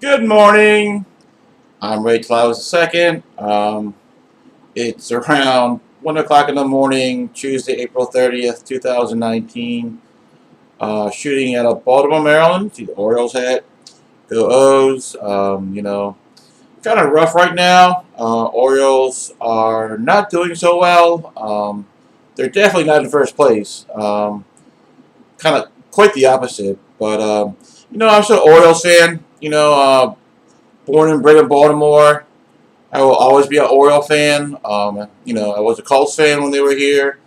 Good morning. I'm Ray Clowes II. It's around 1 o'clock in the morning, Tuesday, April 30th, 2019. Shooting out of Baltimore, Maryland. See the Orioles hat. Go O's. Kind of rough right now. Orioles are not doing so well. They're definitely not in first place. Kind of quite the opposite. But, I'm still an Orioles fan. Born and bred in Baltimore. I will always be an Oriole fan. I was a Colts fan when they were here,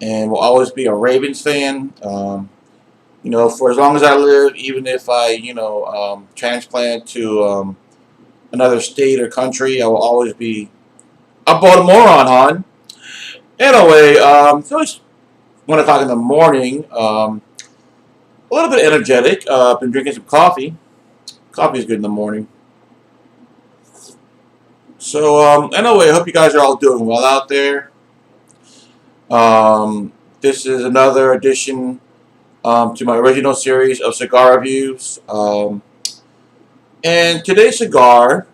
and will always be a Ravens fan. For as long as I live, even if I, transplant to another state or country, I will always be a Baltimorean, hon. Anyway, so it's 1 o'clock in the morning. A little bit energetic. Been drinking some coffee. Coffee is good in the morning. So, anyway, I hope you guys are all doing well out there. This is another edition to my original series of cigar reviews. And today's cigar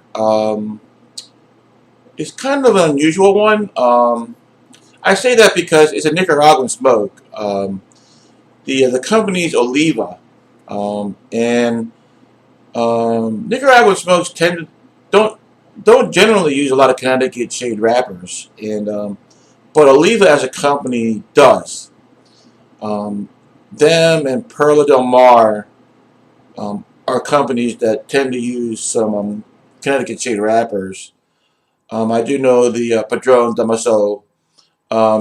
is kind of an unusual one. I say that because it's a Nicaraguan smoke. The company is Oliva, and Nicaraguan smokes don't don't generally use a lot of Connecticut shade wrappers, and but Oliva as a company does. Um, them and Perla Del Mar are companies that tend to use some Connecticut shade wrappers. I do know the Padron Damaso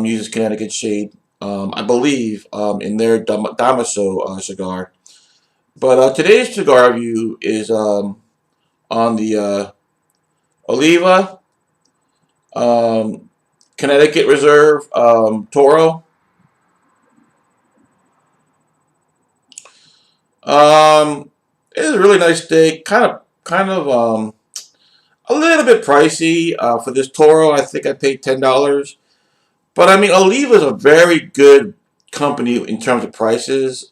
uses Connecticut shade, I believe, in their Damaso cigar. But today's cigar review is on the Oliva um, Connecticut Reserve Toro. It is a really nice steak, kind of a little bit pricey for this Toro. I think I paid $10. But I mean, Oliva is a very good company in terms of prices.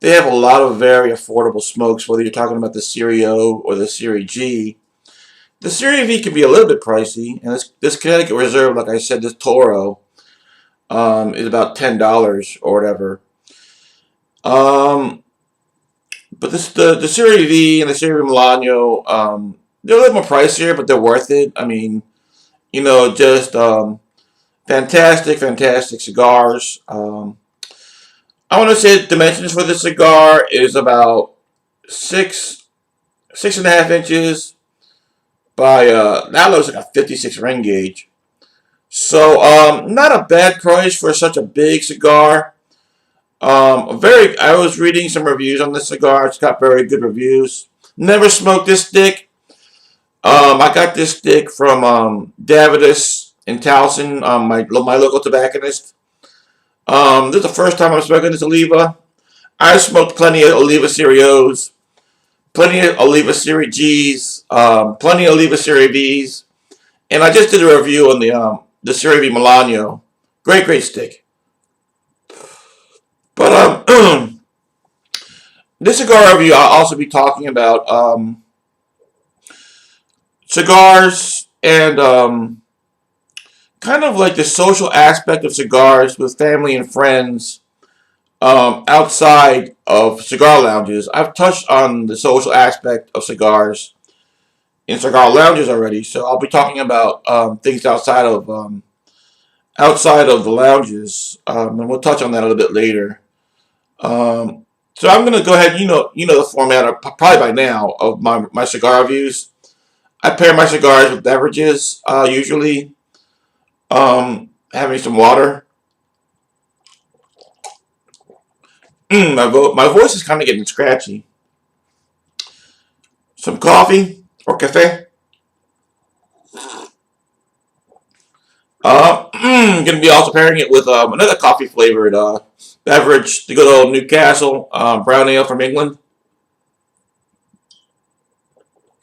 They have a lot of very affordable smokes, whether you're talking about the Series O or the Series G. The Series V can be a little bit pricey, and this Connecticut Reserve, like I said, this Toro is about $10 or whatever. Um, but the Series V and the Series Milano, they're a little more pricier, but they're worth it. I mean, just fantastic, fantastic cigars. I want to say the dimensions for this cigar is about 6.5 inches by that looks like a 56 ring gauge. So not a bad price for such a big cigar. I was reading some reviews on this cigar. It's got very good reviews. Never smoked this stick. I got this stick from Davidus in Towson, my local tobacconist. This is the first time I'm smoking this Oliva. I smoked plenty of Oliva Series O's, plenty of Oliva Series G's, plenty of Oliva Series V's, and I just did a review on the Series V Milano. Great, great stick. But this cigar review, I'll also be talking about cigars and kind of like the social aspect of cigars with family and friends outside of cigar lounges. I've touched on the social aspect of cigars in cigar lounges already, so I'll be talking about things outside of the lounges, and we'll touch on that a little bit later. So I'm gonna go ahead. You know the format, probably by now, of my cigar reviews. I pair my cigars with beverages, usually having some water. My voice is kind of getting scratchy. Some coffee or cafe. Gonna be also pairing it with another coffee flavored beverage, the good old Newcastle brown ale from England.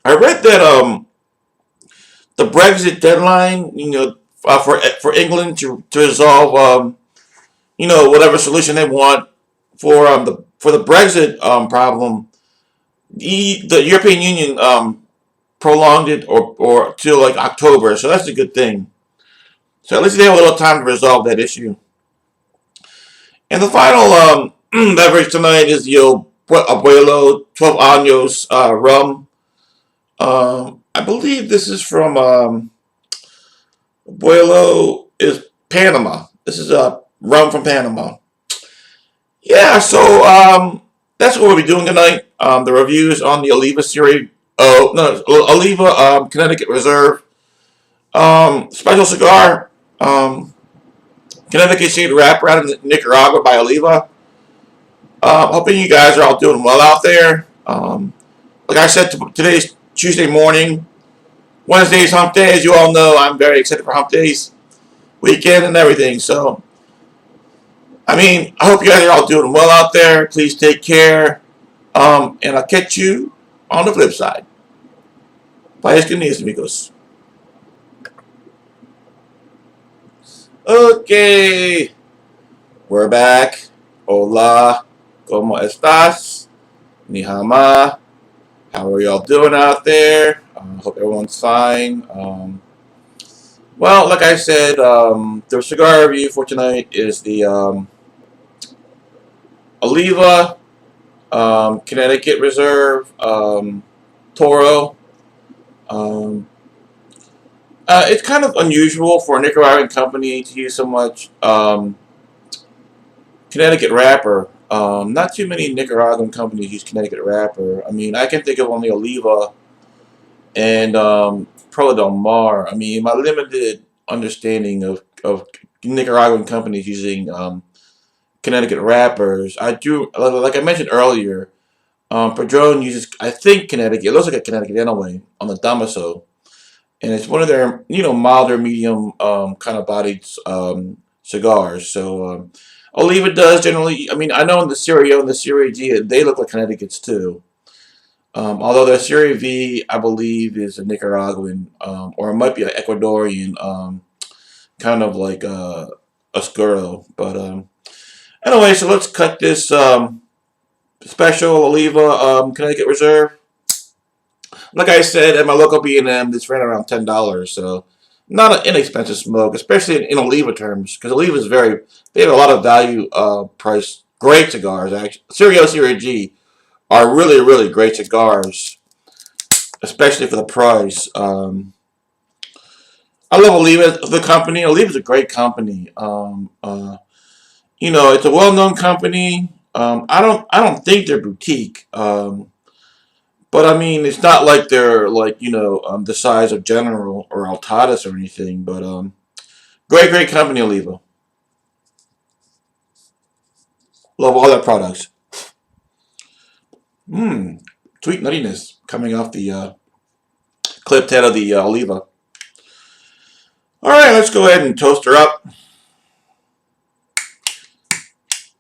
I read that the Brexit deadline, for England to resolve, whatever solution they want for the Brexit problem the European Union prolonged it or till like October, so that's a good thing. So at least they have a little time to resolve that issue. And the final beverage tonight is the Abuelo 12 Años rum. I believe this is from Abuelo is Panama. This is a rum from Panama. Yeah, so that's what we'll be doing tonight. The reviews on the Oliva series. Oh no, Oliva Connecticut Reserve special cigar. Connecticut shade wrapper out of Nicaragua by Oliva. Hoping you guys are all doing well out there. Like I said, today's Tuesday morning. Wednesday's hump day. As you all know, I'm very excited for hump days, weekend, and everything. So, I mean, I hope you guys are all doing well out there. Please take care. And I'll catch you on the flip side. Bye, amigos. Okay, we're back. Hola, ¿cómo estás? Ni hama. How are y'all doing out there? Hope everyone's fine. Well, like I said, the cigar review for tonight is the Oliva Connecticut Reserve Toro. Um, it's kind of unusual for a Nicaraguan company to use so much Connecticut wrapper. Not too many Nicaraguan companies use Connecticut wrapper. I mean, I can think of only Oliva and Pro Del Mar. I mean, my limited understanding of Nicaraguan companies using Connecticut wrappers, I do, like I mentioned earlier, Padron uses, I think, Connecticut. It looks like a Connecticut anyway on the Damaso, and it's one of their, milder, medium kind of bodied cigars. So Oliva does generally. I mean, I know in the Serie O and the Serie G, they look like Connecticut's too. Although the Serie V, I believe, is a Nicaraguan, or it might be an Ecuadorian, kind of like Oscuro. But anyway, so let's cut this special Oliva Connecticut Reserve. Like I said, at my local B&M, this ran around $10, so not an inexpensive smoke, especially in Oliva terms, because Oliva is they have a lot of value price, great cigars, actually. Serie O, Serie G are really, really great cigars, especially for the price. I love Oliva, the company. Oliva is a great company. It's a well-known company. I don't think they're boutique. But I mean, it's not like they're like the size of General or Altadas or anything. But great, great company, Oliva. Love all their products. Mmm, sweet nuttiness coming off the clipped head of the Oliva. All right, let's go ahead and toast her up.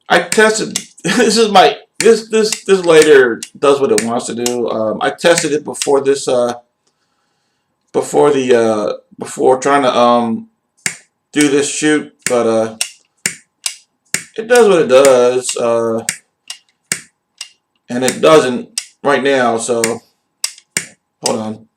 I tested. This is my this lighter does what it wants to do. I tested it before this before trying to do this shoot, but it does what it does, and it doesn't right now. So hold on.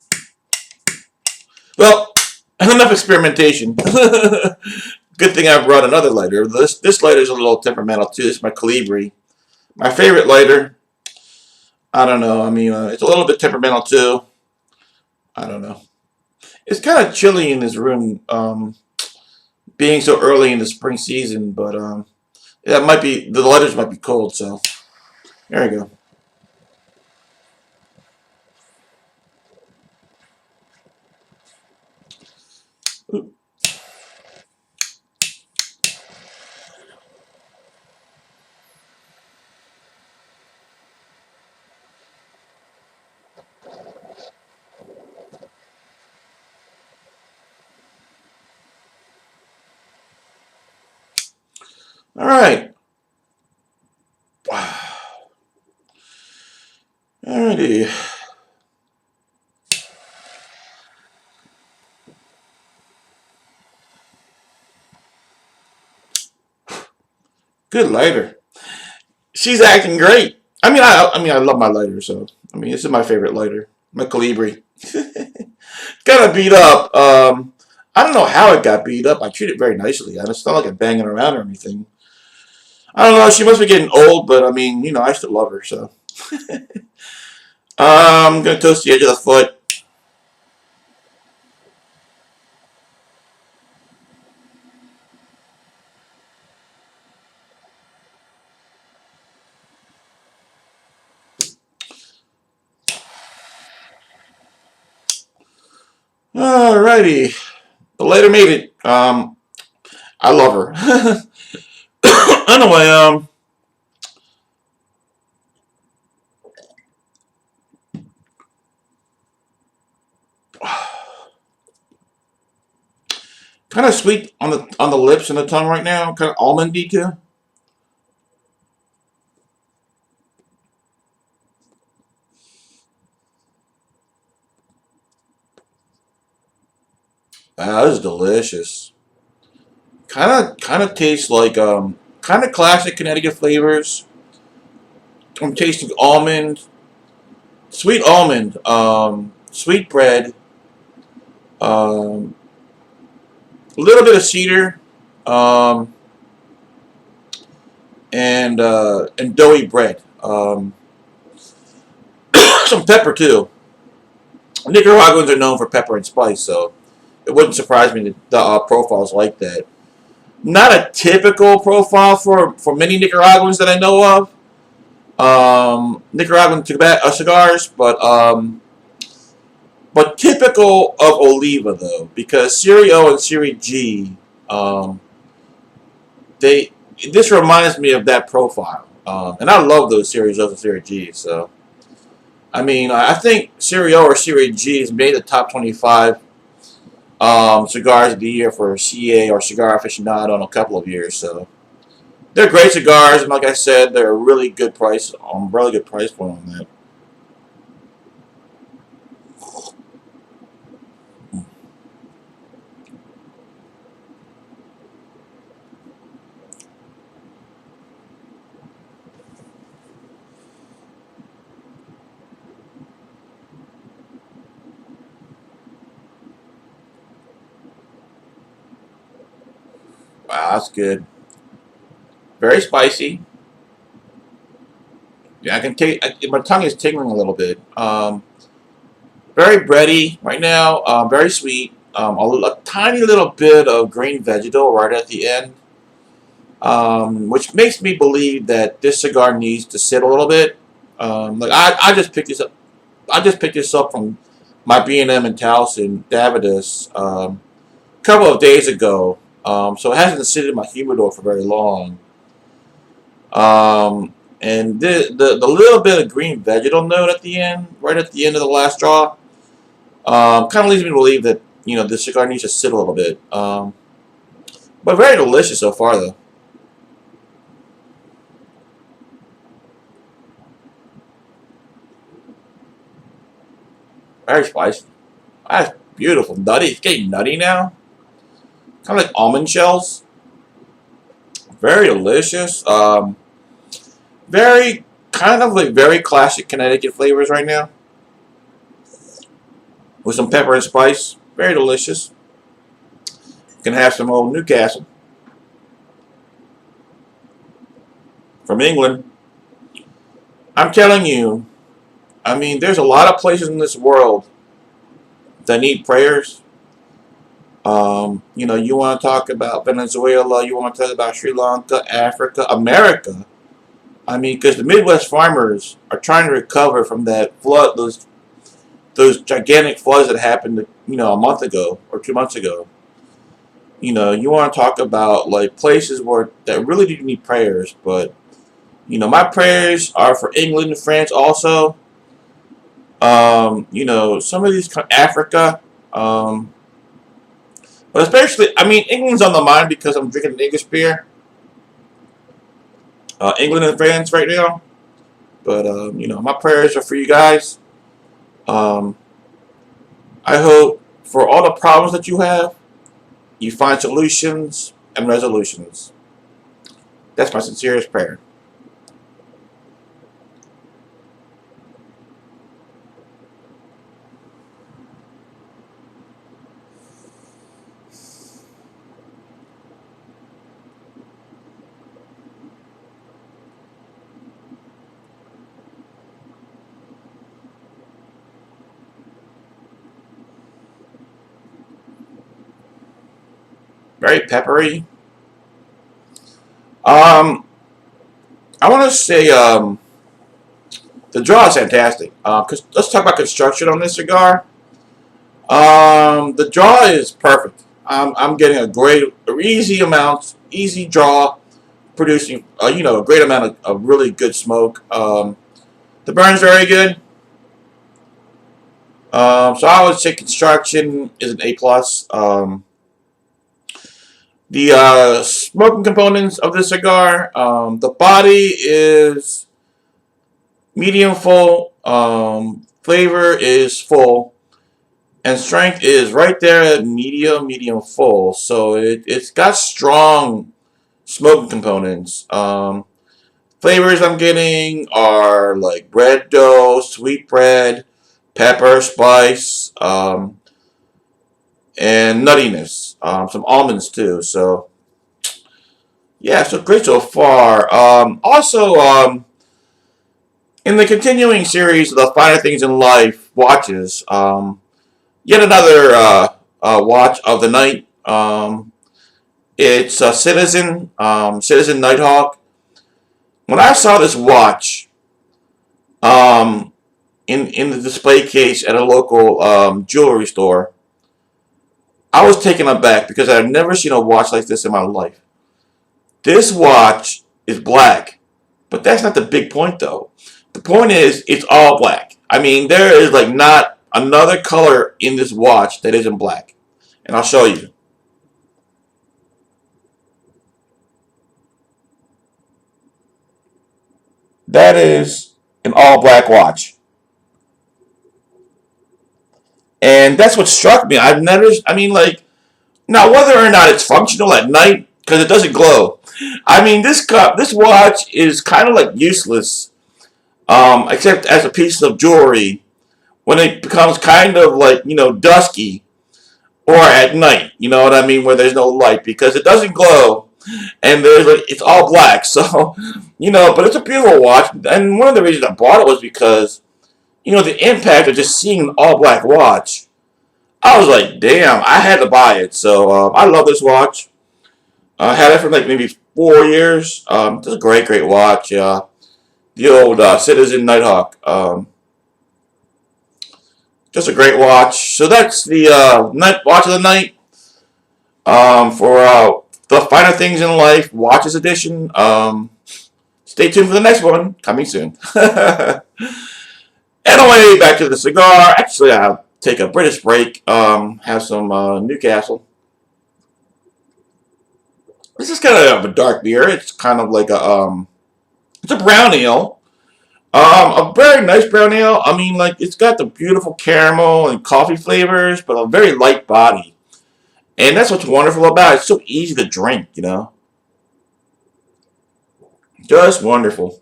Well, enough experimentation. Good thing I brought another lighter. This lighter is a little temperamental too. This is my Calibri, my favorite lighter. I don't know. I mean, it's a little bit temperamental too. I don't know. It's kind of chilly in this room, being so early in the spring season. But yeah, it might be the lighters might be cold. So there you go. All right. Alrighty. Good lighter. She's acting great. I mean, I love my lighter, so I mean, this is my favorite lighter, my Colibri. Got beat up. I don't know how it got beat up. I treat it very nicely, and it's not like I'm banging around or anything. I don't know. She must be getting old, but I mean, I still love her. So I'm gonna toast the edge of the foot. Alrighty, the lighter made it. I love her. Anyway, kind of sweet on the lips and the tongue right now. Kind of almondy too. Wow, this is delicious. Kind of tastes like kind of classic Connecticut flavors. I'm tasting almond, sweet almond, sweet bread, a little bit of cedar, um, and doughy bread. Some pepper too. Nicaraguans are known for pepper and spice, so it wouldn't surprise me that the profile's like that. Not a typical profile for many Nicaraguans that I know of. Nicaraguan cigars, but typical of Oliva though, because Serie O and Serie G, um, they this reminds me of that profile, and I love those Series O's and Serie G's. So I mean, I think Serie O or Serie G has made the top 25 cigars of the year for CA or Cigar Aficionado in a couple of years. So they're great cigars, and like I said, they're a really good price, really good price point on that. Wow, that's good. Very spicy. Yeah, I can take. My tongue is tingling a little bit. Very bready right now. Very sweet. A tiny little bit of green vegetal right at the end, which makes me believe that this cigar needs to sit a little bit. Like I just picked this up. I just picked this up from my B&M in Towson, Davidas, a couple of days ago. So it hasn't sit in my humidor for very long. And the little bit of green vegetal note at the end, right at the end of the last draw, kind of leads me to believe that this cigar needs to sit a little bit. But very delicious so far, though. Very spicy. That's beautiful. Nutty. It's getting nutty now. Kind of like almond shells. Very delicious. Very kind of like very classic Connecticut flavors right now, with some pepper and spice. Very delicious. You can have some old Newcastle from England. I'm telling you, I mean, there's a lot of places in this world that need prayers. You want to talk about Venezuela, you want to talk about Sri Lanka, Africa, America. I mean, because the Midwest farmers are trying to recover from that flood, those gigantic floods that happened, a month ago or 2 months ago. You want to talk about like places where that really do need prayers, but my prayers are for England and France also. Some of these Africa, but especially, I mean, England's on the mind because I'm drinking an English beer. England and France right now, but my prayers are for you guys. Um, I hope for all the problems that you have, you find solutions and resolutions. That's my sincerest prayer. very peppery. Um, I want to say the draw is fantastic. Let's talk about construction on this cigar. The draw is perfect. I'm getting easy draw, producing a great amount of really good smoke. The burn's very good. So I would say construction is an A plus. The smoking components of the cigar, the body is medium full, flavor is full, and strength is right there at medium full. So it's got strong smoking components. Flavors I'm getting are like bread dough, sweet bread, pepper, spice, and nuttiness. Some almonds too. So yeah, so great so far. In the continuing series of the Finer Things in Life watches, yet another watch of the night. It's a Citizen Nighthawk. When I saw this watch um, in the display case at a local jewelry store, I was taken aback because I've never seen a watch like this in my life. This watch is black, but that's not the big point though. The point is it's all black. I mean, there is like not another color in this watch that isn't black. And I'll show you. That is an all black watch. And that's what struck me. I mean, like, now whether or not it's functional at night, because it doesn't glow. I mean, this watch is kind of like useless, except as a piece of jewelry when it becomes kind of like, dusky or at night, you know what I mean, where there's no light because it doesn't glow and it's all black. So, but it's a beautiful watch. And one of the reasons I bought it was because, the impact of just seeing an all black watch. I was like, damn, I had to buy it. So I love this watch. I had it for like maybe 4 years. It's a great watch. The old Citizen Nighthawk. Just a great watch. So that's the night watch of the night for the Finer Things in Life Watches Edition. Stay tuned for the next one. Coming soon. Anyway, back to the cigar. Actually, I'll take a British break. Have some Newcastle. This is kind of a dark beer. It's kind of like it's a brown ale. A very nice brown ale. I mean, like, it's got the beautiful caramel and coffee flavors, but a very light body. And that's what's wonderful about it. It's so easy to drink. Just wonderful.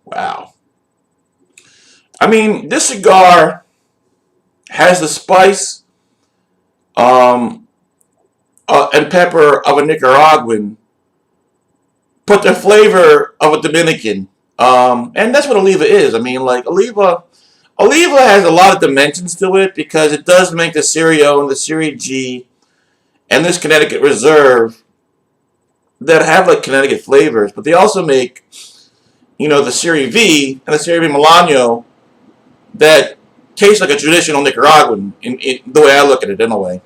Wow. I mean, this cigar has the spice um, and pepper of a Nicaraguan, but the flavor of a Dominican. And that's what Oliva is. I mean, like, Oliva has a lot of dimensions to it because it does make the Serio and the Serie G and this Connecticut Reserve that have like Connecticut flavors, but they also make, the Serie V and the Serie V Milano that taste like a traditional Nicaraguan in the way I look at it in a way.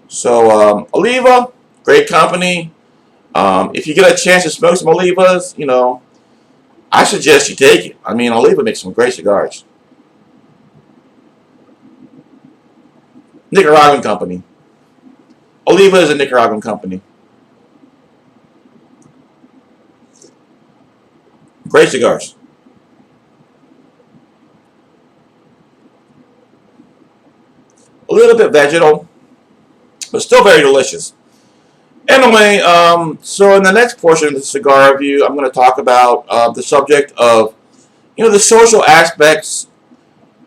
So Oliva, great company. If you get a chance to smoke some Olivas, I suggest you take it. I mean, Oliva makes some great cigars. Nicaraguan company. Oliva is a Nicaraguan company. Great cigars. A little bit vegetal, but still very delicious. Anyway, so in the next portion of the cigar review, I'm going to talk about the subject of, the social aspects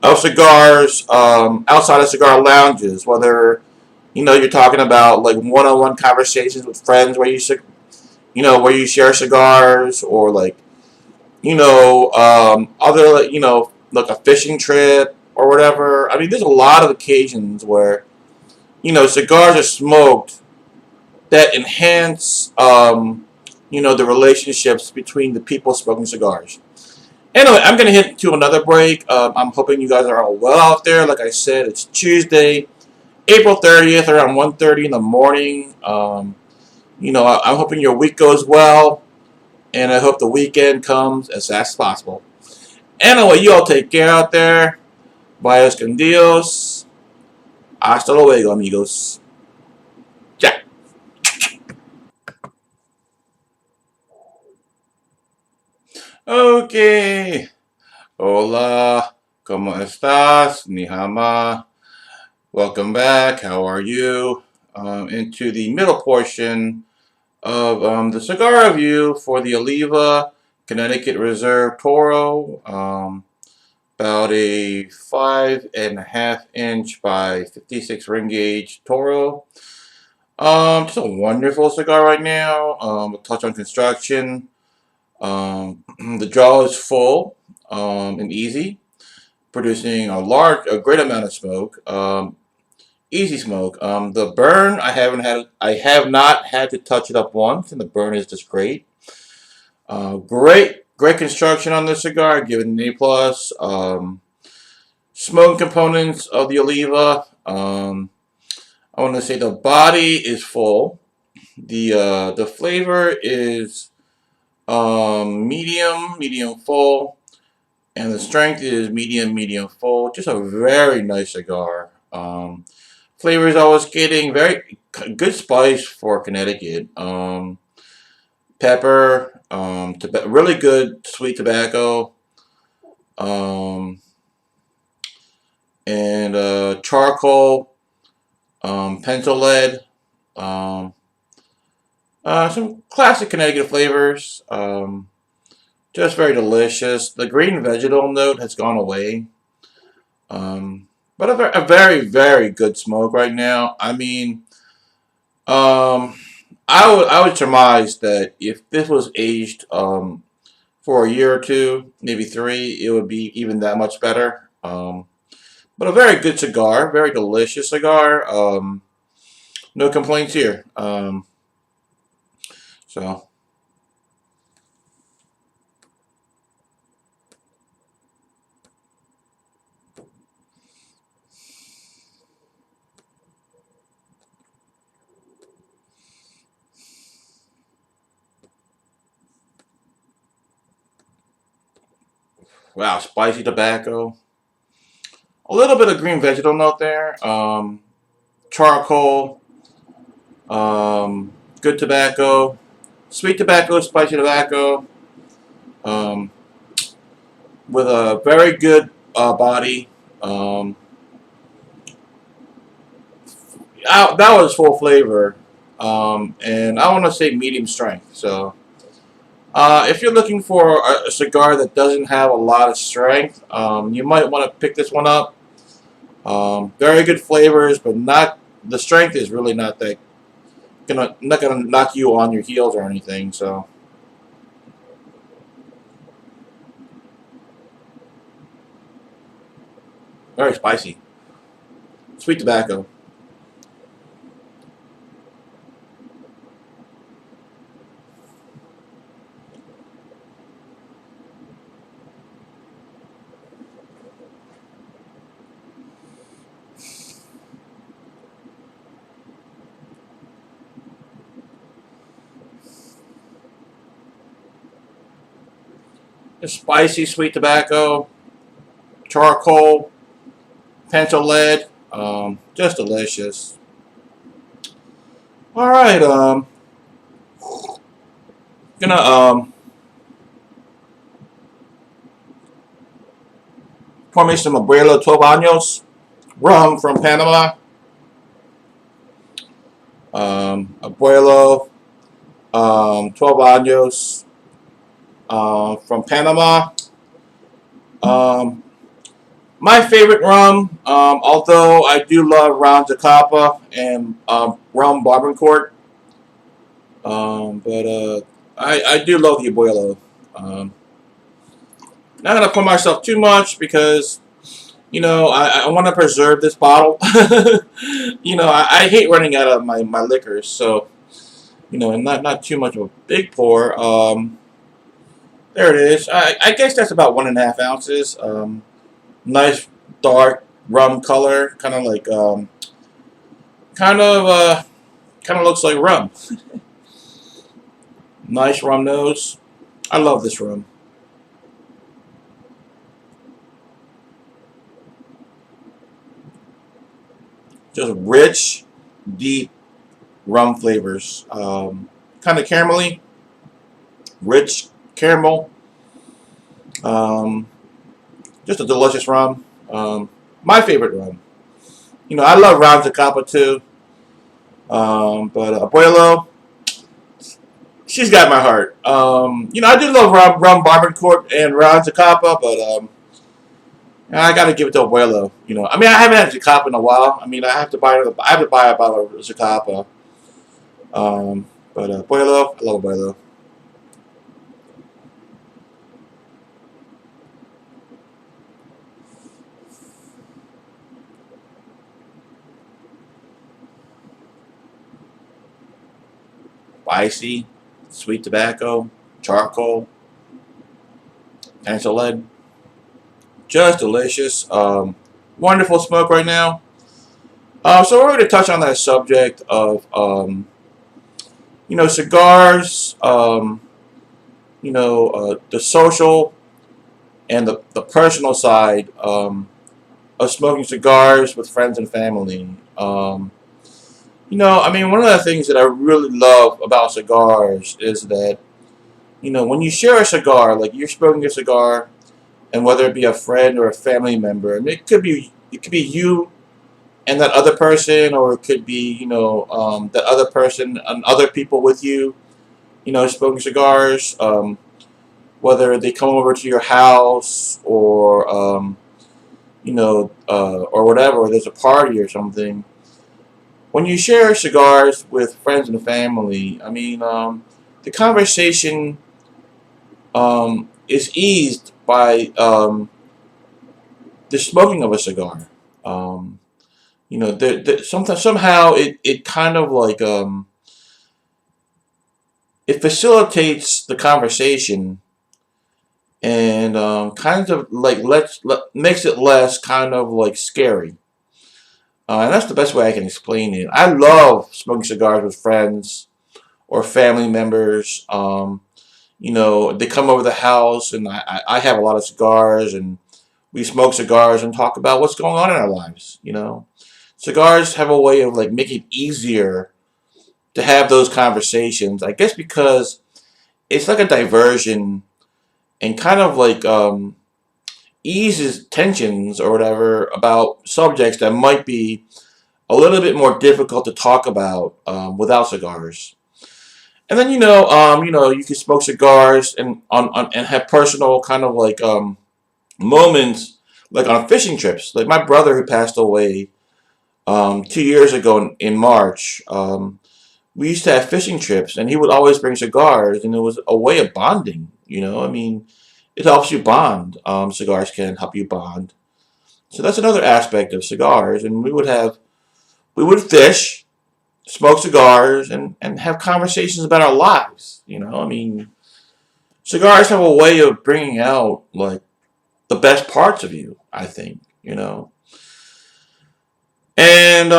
of cigars outside of cigar lounges, whether You're talking about like one-on-one conversations with friends where where you share cigars, or like, other, like a fishing trip or whatever. I mean, there's a lot of occasions where, cigars are smoked that enhance, the relationships between the people smoking cigars. Anyway, I'm going to hit to another break. I'm hoping you guys are all well out there. Like I said, it's Tuesday, April 30th, around 1:30 in the morning. I'm hoping your week goes well, and I hope the weekend comes as fast as possible. Anyway, you all take care out there. Vayas con Dios. Hasta luego, amigos. Yeah. Okay. Hola. ¿Cómo estás? Nihama. Welcome back. How are you? Into the middle portion of the cigar review for the Oliva Connecticut Reserve Toro. About a 5.5 inch by 56 ring gauge Toro. Just a wonderful cigar right now. We'll touch on construction. The jaw is full and easy, producing a great amount of smoke. Easy smoke. The burn, I have not had to touch it up once, and the burn is just great. Great construction on this cigar. I give it an A plus. Smoke components of the Oliva. I want to say the body is full. The flavor is medium full, and the strength is medium full. Just a very nice cigar. Flavor is always getting very good spice for Connecticut. Pepper, really good sweet tobacco, um, and charcoal, pencil lead. Um, some classic Connecticut flavors. Just very delicious. The green vegetal note has gone away. But a very, very good smoke right now. I mean, I would surmise that if this was aged for a year or two, maybe three, it would be even that much better. But a very good cigar, very delicious cigar. No complaints here. So wow, spicy tobacco. A little bit of green vegetal note there. Charcoal. Good tobacco. Sweet tobacco, spicy tobacco. Um, with a very good body. Um, that was full flavor, and I want to say medium strength. So, if you're looking for a cigar that doesn't have a lot of strength, you might want to pick this one up. Very good flavors, but not the strength is really not gonna knock you on your heels or anything. So, very spicy, sweet tobacco. Just spicy, sweet tobacco, charcoal, pencil lead. Just delicious. All right. Gonna pour me some Abuelo 12 años rum from Panama. Abuelo 12 años from Panama. Um, My favorite rum, although I do love Ron Zacapa and rum Barbancourt, but I do love the Abuelo. Um, Not gonna put myself too much because I want to preserve this bottle. I hate running out of my liquors, so and not too much of a big pour. There it is. I guess that's about 1.5 ounces. Nice dark rum color, kind of kind of looks like rum. Nice rum nose. I love this rum. Just rich, deep rum flavors. Kind of caramelly, rich caramel. Um, just a delicious rum. My favorite rum. I love Ron Zacapa too. But Abuelo, she's got my heart. I do love rum Barbancourt and Ron Zacapa, but I got to give it to Abuelo. I haven't had Zacapa in a while. I have to buy a bottle of Zacapa. But Abuelo, I love Abuelo. Spicy, sweet tobacco, charcoal, pencil lead. Just delicious. Wonderful smoke right now. So we're going to touch on that subject of cigars. The social and the personal side of smoking cigars with friends and family. One of the things that I really love about cigars is that when you share a cigar, like you're smoking a cigar, and whether it be a friend or a family member, and it could be you and that other person, or it could be that other person and other people with you, smoking cigars. Whether they come over to your house or or whatever, or there's a party or something. When you share cigars with friends and family, the conversation is eased by the smoking of a cigar. Um, sometimes somehow it kind of like it facilitates the conversation and kind of like makes it less kind of like scary. And that's the best way I can explain it. I love smoking cigars with friends or family members. They come over the house and I have a lot of cigars and we smoke cigars and talk about what's going on in our lives. Cigars have a way of like making it easier to have those conversations. I guess because it's like a diversion and kind of like eases tensions or whatever about subjects that might be a little bit more difficult to talk about without cigars. And then you can smoke cigars and have personal kind of like moments like on fishing trips. Like my brother who passed away 2 years ago in March. We used to have fishing trips, and he would always bring cigars, and it was a way of bonding. It helps you bond. Cigars can help you bond. So that's another aspect of cigars, and we would fish, smoke cigars, and have conversations about our lives. Cigars have a way of bringing out like the best parts of you. I think and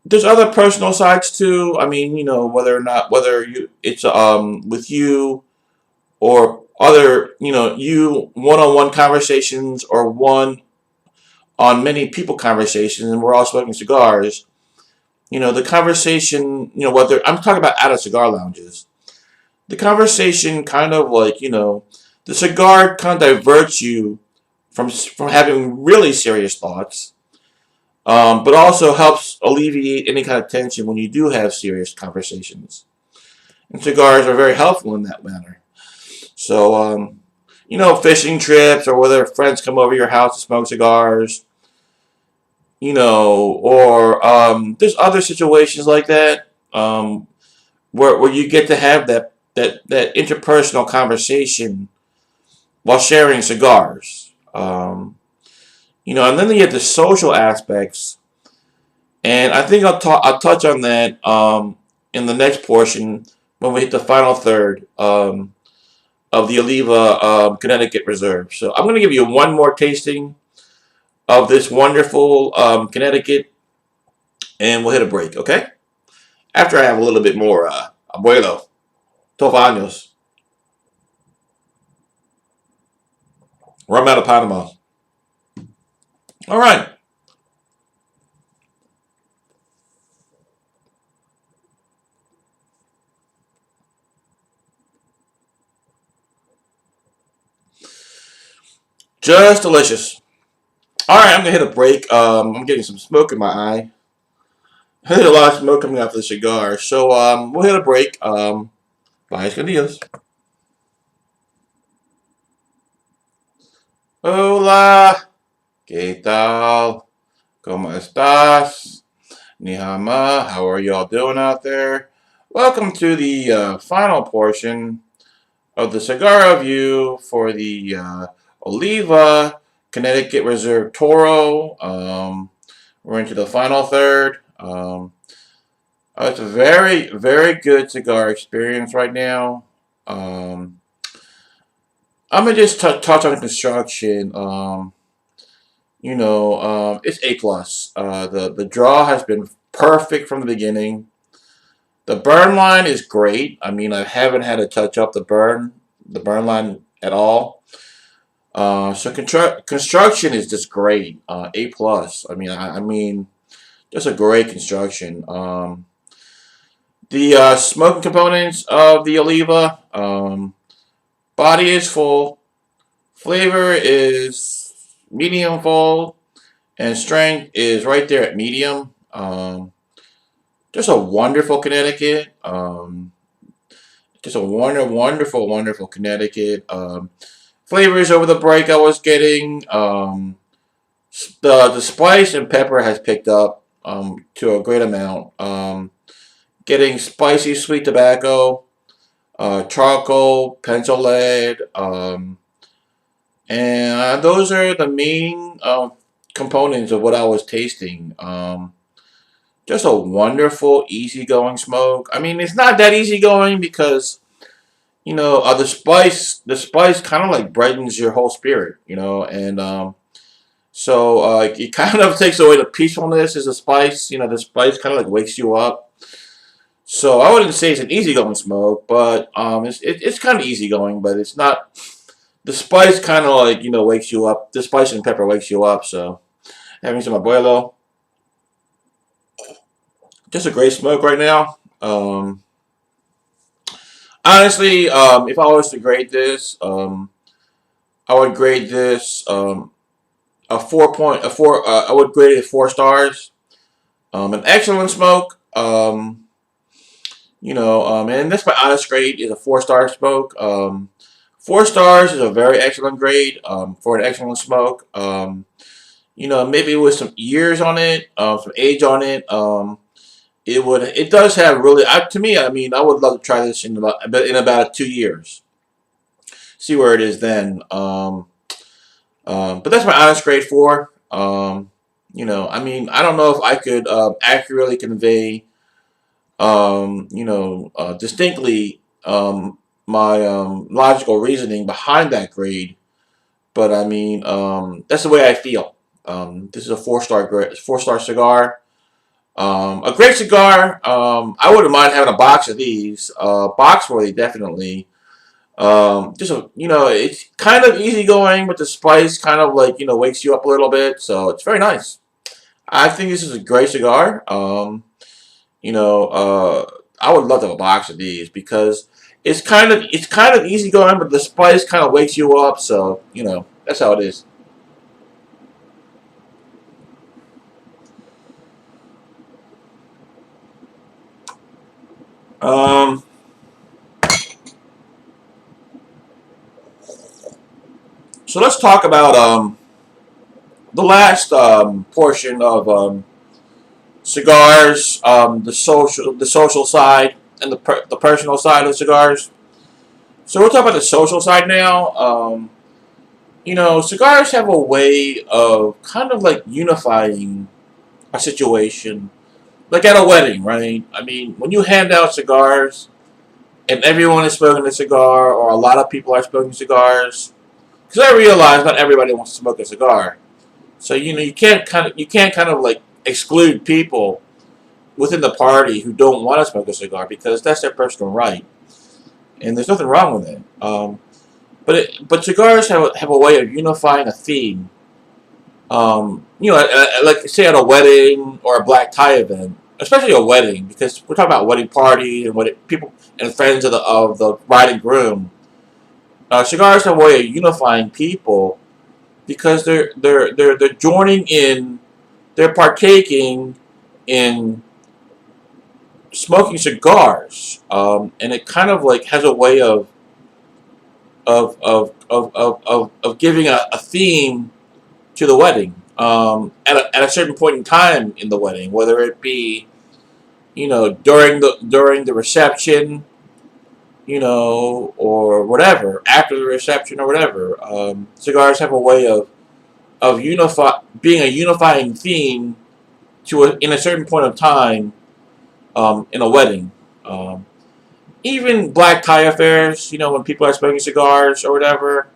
there's other personal sides too. Whether or not whether you it's with you or other you one-on-one conversations or one on many people conversations, and we're all smoking cigars. The conversation, whether I'm talking about out of cigar lounges, the conversation kind of like the cigar kind of diverts you from having really serious thoughts, but also helps alleviate any kind of tension when you do have serious conversations. And cigars are very helpful in that manner. So, fishing trips, or whether friends come over your house to smoke cigars, or there's other situations like that, where you get to have that interpersonal conversation while sharing cigars. And then you have the social aspects, and I think I'll touch on that in the next portion when we hit the final third of the Oliva Connecticut Reserve. So I'm going to give you one more tasting of this wonderful Connecticut, and we'll hit a break, okay? After I have a little bit more abuelo, 12 años, rum out of Panama. All right. Just delicious. All right, I'm going to hit a break. I'm getting some smoke in my eye. I hit a lot of smoke coming out of the cigar. So we'll hit a break. Bye, escondidos. Hola. ¿Qué tal? ¿Cómo estás? Nihama, how are y'all doing out there? Welcome to the final portion of the cigar review for the Oliva Connecticut Reserve Toro. We're into the final third. It's a very, very good cigar experience right now. I'm gonna just touch on the construction. It's A plus. The draw has been perfect from the beginning. The burn line is great. I mean, I haven't had to touch up the burn line at all. So construction is just great. A plus. I mean, just a great construction. The smoking components of the Oliva. Body is full. Flavor is medium full, and strength is right there at medium. Just a wonderful Connecticut. Just a wonderful, wonderful Connecticut. Flavors over the break I was getting. The spice and pepper has picked up to a great amount. Getting spicy sweet tobacco, charcoal, pencil lead, and those are the main components of what I was tasting. Just a wonderful, easygoing smoke. I mean, it's not that easygoing because the spice kind of like brightens your whole spirit, and so it kind of takes away the peacefulness as the spice. The spice kind of like wakes you up. So I wouldn't say it's an easygoing smoke, but it's kind of easygoing, but it's not. The spice kind of like wakes you up. The spice and pepper wakes you up. So having some abuelo, just a great smoke right now. Honestly, if I was to grade this, I would grade this a 4 point a 4. I would grade it 4 stars. An excellent smoke. And that's my honest grade is a 4 star smoke. 4 stars is a very excellent grade for an excellent smoke. Maybe with some years on it, some age on it. It does have really to me. I mean, I would love to try this in about 2 years. See where it is then. But that's my honest grade for. I don't know if I could accurately convey, distinctly my logical reasoning behind that grade. But I mean, that's the way I feel. This is a 4 star cigar. A great cigar. I wouldn't mind having a box of these. Box worthy, definitely. It's kind of easygoing, but the spice kind of like wakes you up a little bit. So it's very nice. I think this is a great cigar. You know, I would love to have a box of these because it's kind of easygoing, but the spice kind of wakes you up. So that's how it is. Um, So let's talk about the last portion of cigars, the social side and the personal side of cigars. So we'll talk about the social side now. Cigars have a way of kind of like unifying a situation, like at a wedding, right? I mean, when you hand out cigars and everyone is smoking a cigar, or a lot of people are smoking cigars, because I realize not everybody wants to smoke a cigar. So you can't kind of like exclude people within the party who don't want to smoke a cigar because that's their personal right, and there's nothing wrong with it. But cigars have a way of unifying a theme. Like say at a wedding or a black tie event, especially a wedding, because we're talking about wedding party and wedding people and friends of the bride and groom. Cigars have a way of unifying people because they're joining in, they're partaking in smoking cigars, and it kind of like has a way of giving a theme to the wedding, at a certain point in time in the wedding, whether it be during the reception, or whatever, after the reception or whatever. Cigars have a way of being a unifying theme in a certain point of time, in a wedding. Um, Even black tie affairs, when people are smoking cigars or whatever,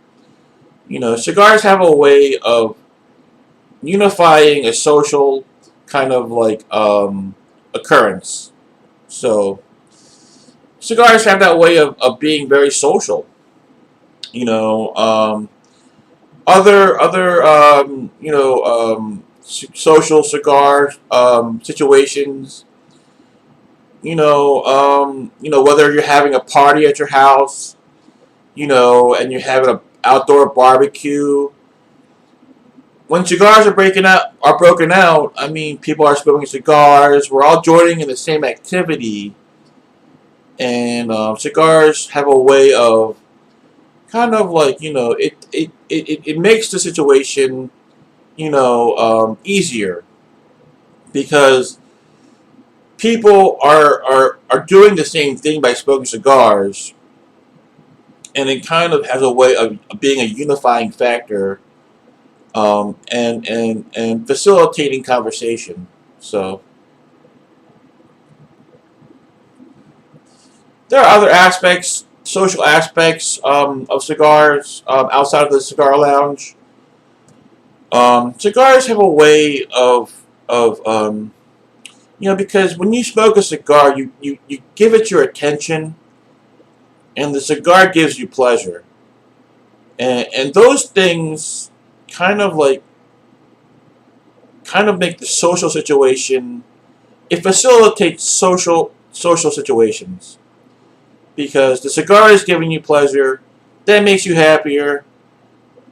cigars have a way of unifying a social kind of like occurrence. So cigars have that way of being very social. You know, other social cigar situations. Whether you're having a party at your house, and you're having an outdoor barbecue. When cigars are broken out, I mean, people are smoking cigars. We're all joining in the same activity, and cigars have a way of kind of like it makes the situation easier because people are doing the same thing by smoking cigars, and it kind of has a way of being a unifying factor, and facilitating conversation. So there are other aspects, social aspects, of cigars, outside of the cigar lounge. Cigars have a way of because when you smoke a cigar, you give it your attention, and the cigar gives you pleasure, and those things kind of like kind of make the social situation. It facilitates social situations because the cigar is giving you pleasure, that makes you happier,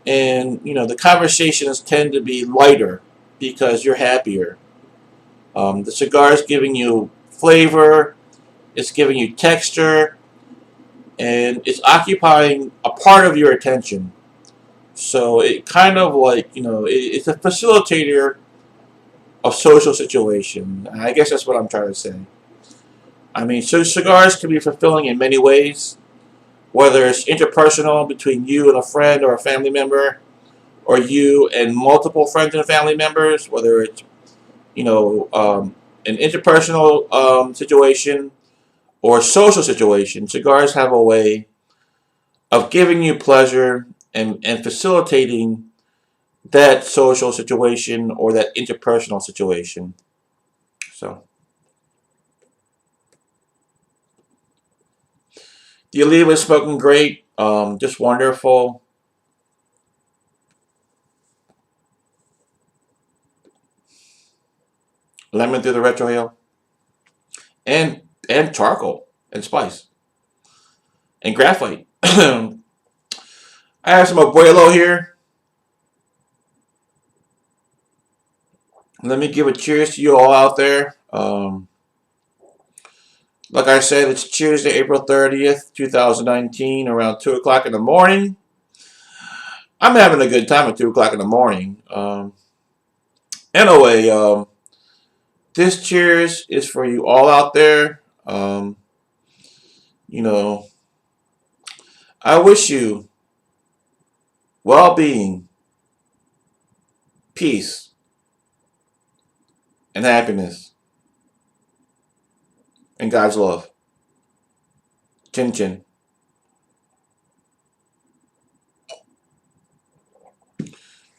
and the conversations tend to be lighter because you're happier. The cigar is giving you flavor, it's giving you texture, and it's occupying a part of your attention. So it kind of like it's a facilitator of social situation. I guess that's what I'm trying to say. I mean, so cigars can be fulfilling in many ways, whether it's interpersonal between you and a friend or a family member, or you and multiple friends and family members, whether it's an interpersonal situation or social situation. Cigars have a way of giving you pleasure and facilitating that social situation or that interpersonal situation. So the Oliva is smoking great, just wonderful. Lemon through the retrohale, and charcoal and spice and graphite. I have some abuelo here. Let me give a cheers to you all out there. Like I said, it's Tuesday, April 30th, 2019, around 2 o'clock in the morning. I'm having a good time at 2 o'clock in the morning. Anyway, this cheers is for you all out there. You know, I wish you well-being, peace, and happiness, and God's love. Chin chin.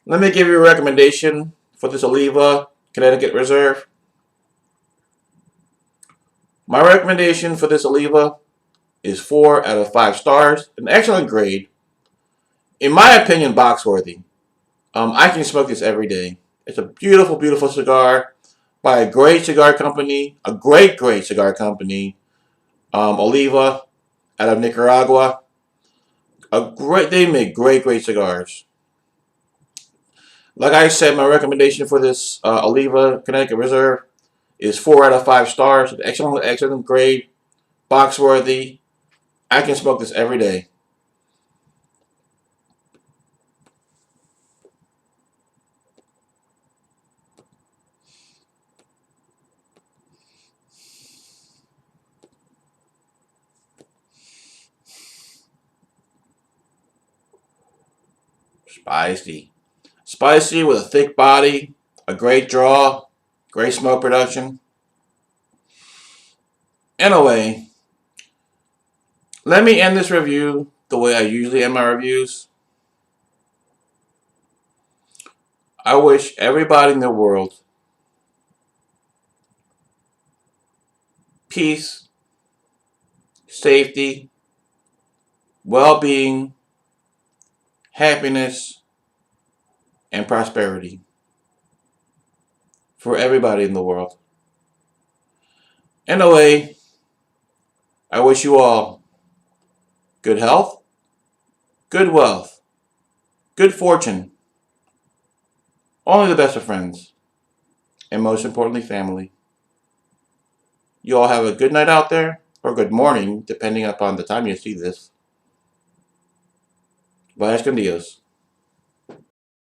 Let me give you a recommendation for this Oliva Connecticut Reserve. My recommendation for this Oliva is 4 out of 5 stars, an excellent grade. In my opinion, box worthy. I can smoke this every day. It's a beautiful, beautiful cigar by a great cigar company, a great, great cigar company, Oliva, out of Nicaragua. They make great, great cigars. Like I said, my recommendation for this Oliva Connecticut Reserve is 4 out of 5 stars. Excellent, excellent grade, box worthy. I can smoke this every day. Spicy. Spicy with a thick body, a great draw, great smoke production. Anyway, let me end this review the way I usually end my reviews. I wish everybody in the world peace, safety, well-being, happiness, and prosperity for everybody in the world. Anyway, I wish you all good health, good wealth, good fortune, only the best of friends, and most importantly, family. You all have a good night out there, or good morning, depending upon the time you see this. Vayas con Dios.